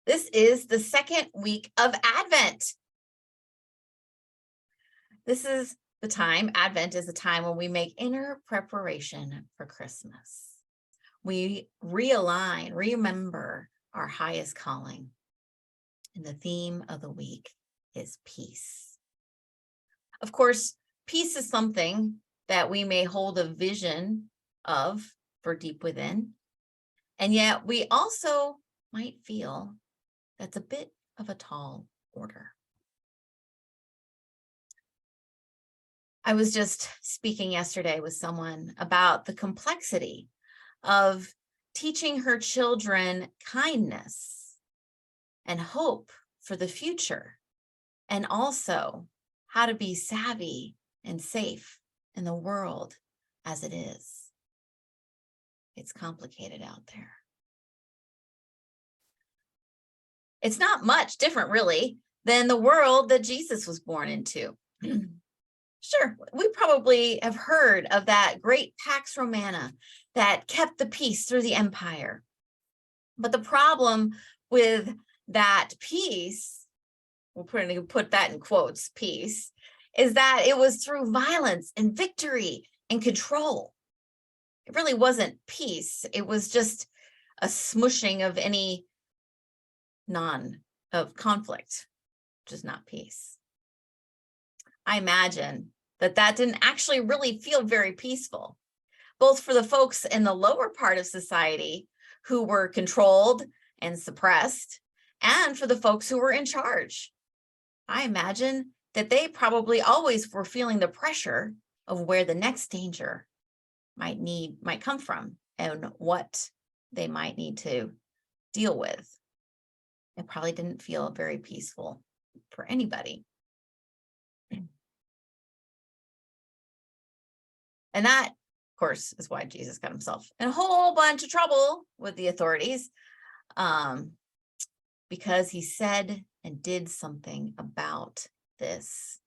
This is the second week of Advent. This is the time, Advent is the time when we make inner preparation for Christmas. We realign, remember our highest calling. And the theme of the week is peace. Of course, peace is something that we may hold a vision of for deep within. And yet we also might feel that's a bit of a tall order. I was just speaking yesterday with someone about the complexity of teaching her children kindness and hope for the future, and also how to be savvy and safe in the world as it is. It's complicated out there. It's not much different, really, than the world that Jesus was born into. Sure, we probably have heard of that great Pax Romana that kept the peace through the empire. But the problem with that peace, we'll put that in quotes, peace, is that it was through violence and victory and control. It really wasn't peace. It was just a smushing of any of conflict, which is not peace. I imagine that didn't actually really feel very peaceful, both for the folks in the lower part of society who were controlled and suppressed, and for the folks who were in charge. I imagine that they probably always were feeling the pressure of where the next danger might come from and what they might need to deal with. It probably didn't feel very peaceful for anybody. And that, of course, is why Jesus got himself in a whole bunch of trouble with the authorities, because he said and did something about this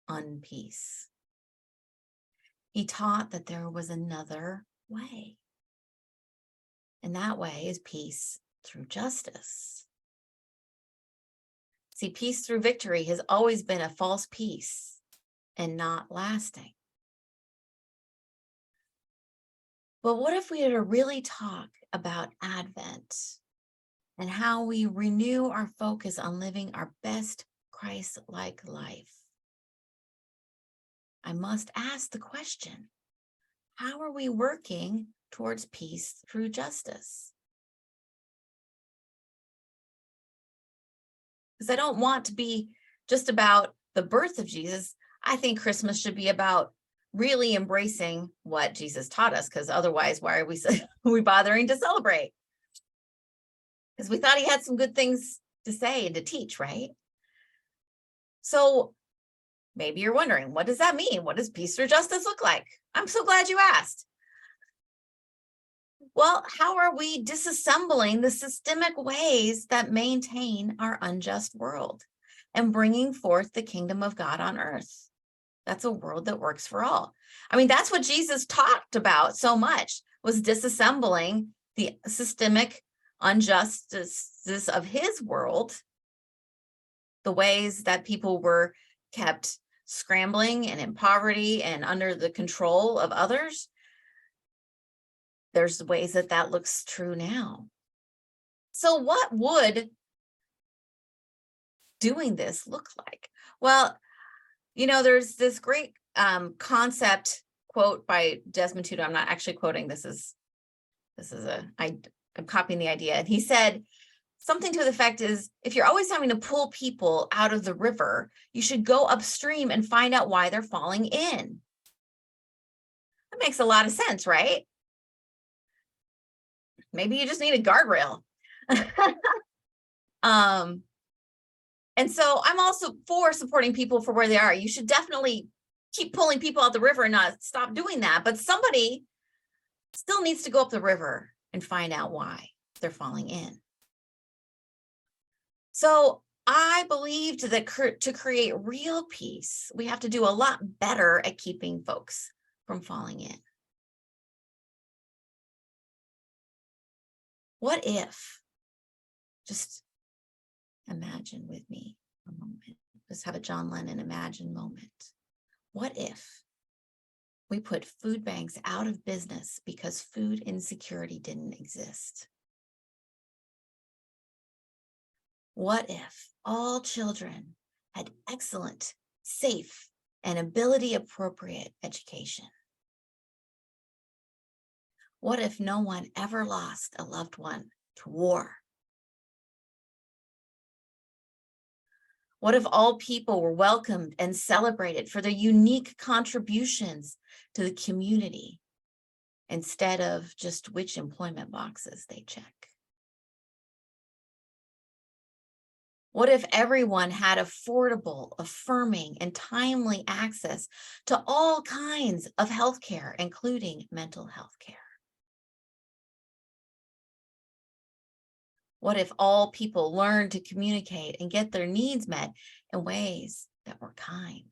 unpeace. He taught that there was another way. And that way is peace through justice. See, peace through victory has always been a false peace and not lasting. But what if we were to really talk about Advent and how we renew our focus on living our best Christ-like life? I must ask the question, how are we working towards peace through justice? Because I don't want to be just about the birth of Jesus. I think Christmas should be about really embracing what Jesus taught us, because otherwise, why are we bothering to celebrate? Because we thought he had some good things to say and to teach, right? So maybe you're wondering, what does that mean? What does peace through justice look like? I'm so glad you asked. Well, how are we disassembling the systemic ways that maintain our unjust world and bringing forth the kingdom of God on earth? That's a world that works for all. I mean, that's what Jesus talked about so much, was disassembling the systemic injustices of his world, the ways that people were kept scrambling and in poverty and under the control of others. There's ways that looks true now. So what would doing this look like? Well, there's this great concept quote by Desmond Tutu. I'm not actually quoting. I'm copying the idea. And he said something to the effect is, if you're always having to pull people out of the river, you should go upstream and find out why they're falling in. That makes a lot of sense, right? Maybe you just need a guardrail. And so I'm also for supporting people for where they are. You should definitely keep pulling people out the river and not stop doing that. But somebody still needs to go up the river and find out why they're falling in. So I believed that to create real peace, we have to do a lot better at keeping folks from falling in. What if, just imagine with me for a moment. Just have a John Lennon imagine moment. What if we put food banks out of business because food insecurity didn't exist? What if all children had excellent, safe, and ability appropriate education? What if no one ever lost a loved one to war? What if all people were welcomed and celebrated for their unique contributions to the community instead of just which employment boxes they check? What if everyone had affordable, affirming, and timely access to all kinds of healthcare, including mental health care? What if all people learned to communicate and get their needs met in ways that were kind?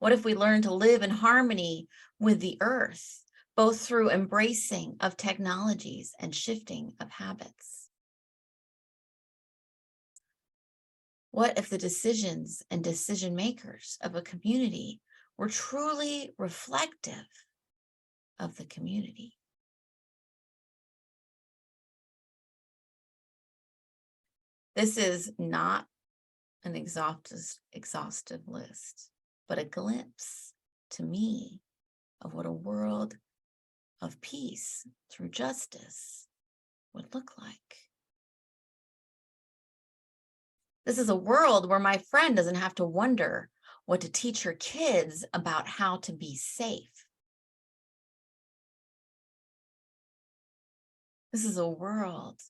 What if we learned to live in harmony with the earth, both through embracing of technologies and shifting of habits? What if the decisions and decision makers of a community were truly reflective of the community? This is not an exhaustive list, but a glimpse to me of what a world of peace through justice would look like. This is a world where my friend doesn't have to wonder what to teach her kids about how to be safe. This is a world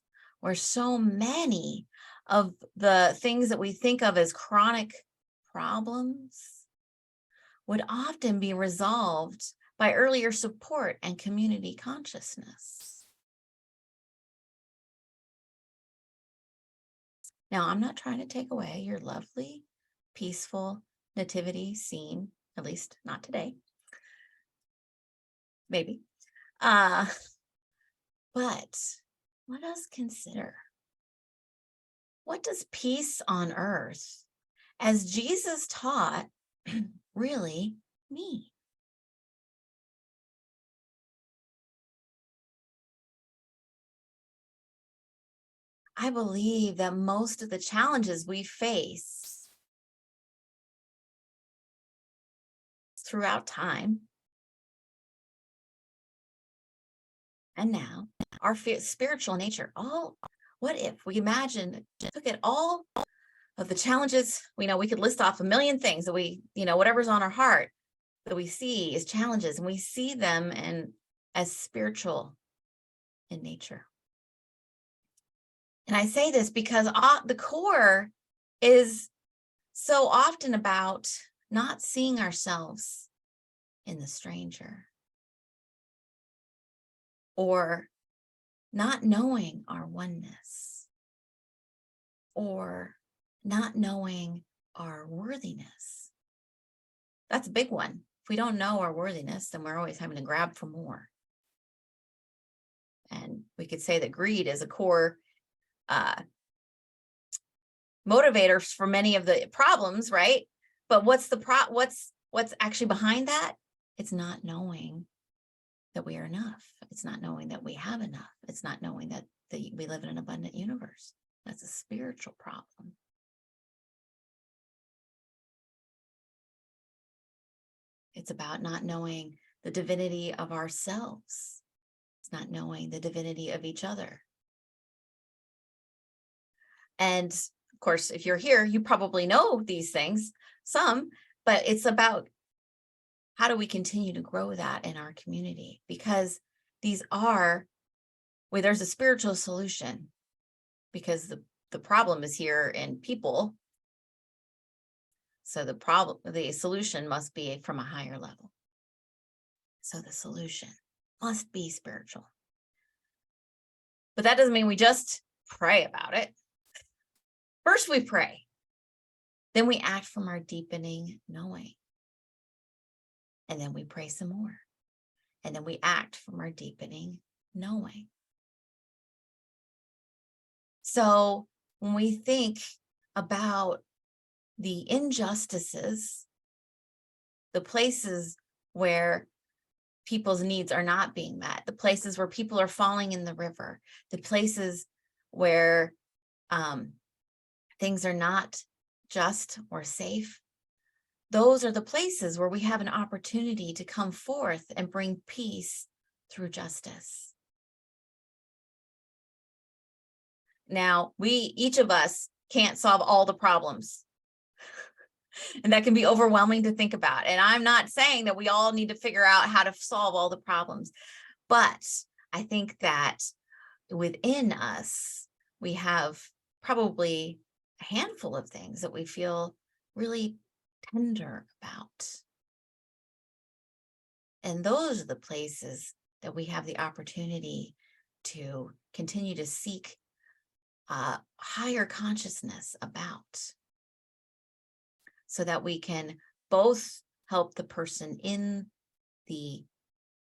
where so many of the things that we think of as chronic problems would often be resolved by earlier support and community consciousness. Now, I'm not trying to take away your lovely, peaceful nativity scene, at least not today. Maybe. But let us consider, what does peace on earth, as Jesus taught, really mean? I believe that most of the challenges we face throughout time and now, our spiritual nature, what if we took at all of the challenges, we could list off a million things that whatever's on our heart that we see as challenges, and we see them as spiritual in nature. And I say this because the core is so often about not seeing ourselves in the stranger, or not knowing our oneness, or not knowing our worthiness. That's a big one. If we don't know our worthiness, then we're always having to grab for more. And we could say that greed is a core motivators for many of the problems, right? But what's actually behind that? It's not knowing that we are enough. It's not knowing that we have enough. It's not knowing that we live in an abundant universe. That's a spiritual problem. It's about not knowing the divinity of ourselves. It's not knowing the divinity of each other. And of course, if you're here, you probably know these things, but it's about how do we continue to grow that in our community? Because there's a spiritual solution, because the problem is here in people. So the solution must be from a higher level. So the solution must be spiritual. But that doesn't mean we just pray about it. First we pray, then we act from our deepening knowing. And then we pray some more. And then we act from our deepening knowing. So when we think about the injustices, the places where people's needs are not being met, the places where people are falling in the river, the places where things are not just or safe, those are the places where we have an opportunity to come forth and bring peace through justice. Now, each of us can't solve all the problems. And that can be overwhelming to think about. And I'm not saying that we all need to figure out how to solve all the problems, but I think that within us, we have probably a handful of things that we feel really tender about. And those are the places that we have the opportunity to continue to seek higher consciousness about, so that we can both help the person in the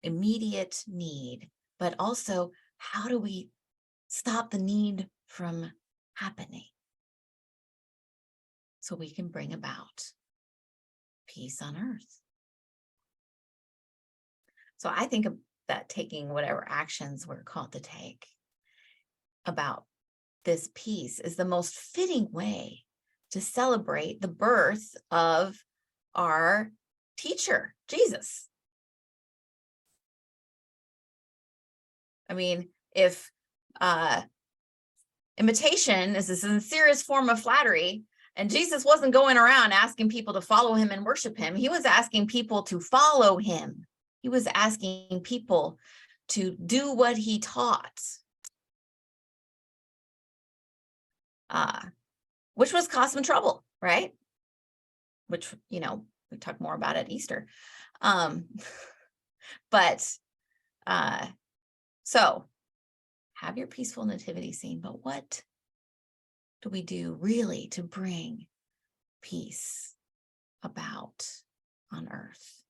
immediate need, but also how do we stop the need from happening so we can bring about peace on earth. So I think that taking whatever actions we're called to take about this peace is the most fitting way to celebrate the birth of our teacher, Jesus. I mean, if imitation is the sincerest form of flattery, and Jesus wasn't going around asking people to follow him and worship him, he was asking people to follow him. He was asking people to do what he taught, which was cause some trouble, right? Which, we talk more about at Easter. So have your peaceful nativity scene, but what do we do really to bring peace about on earth?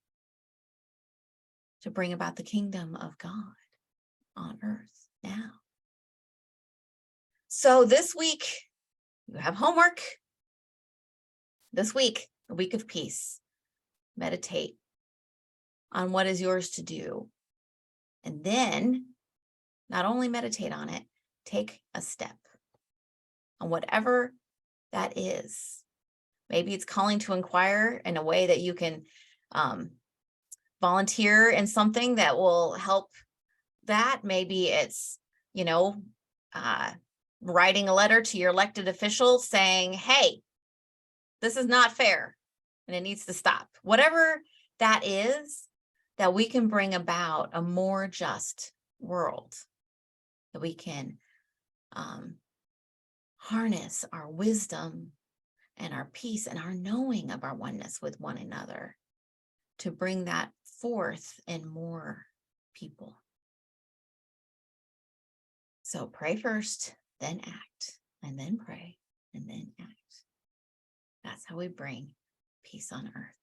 To bring about the kingdom of God on earth now. So this week, you have homework. This week, the week of peace. Meditate on what is yours to do. And then, not only meditate on it, take a step on whatever that is. Maybe it's calling to inquire in a way that you can volunteer in something that will help that. Maybe it's, writing a letter to your elected official saying, hey, this is not fair and it needs to stop. Whatever that is, that we can bring about a more just world, that we can harness our wisdom and our peace and our knowing of our oneness with one another to bring that forth in more people. So pray first, then act, and then pray, and then act. That's how we bring peace on earth.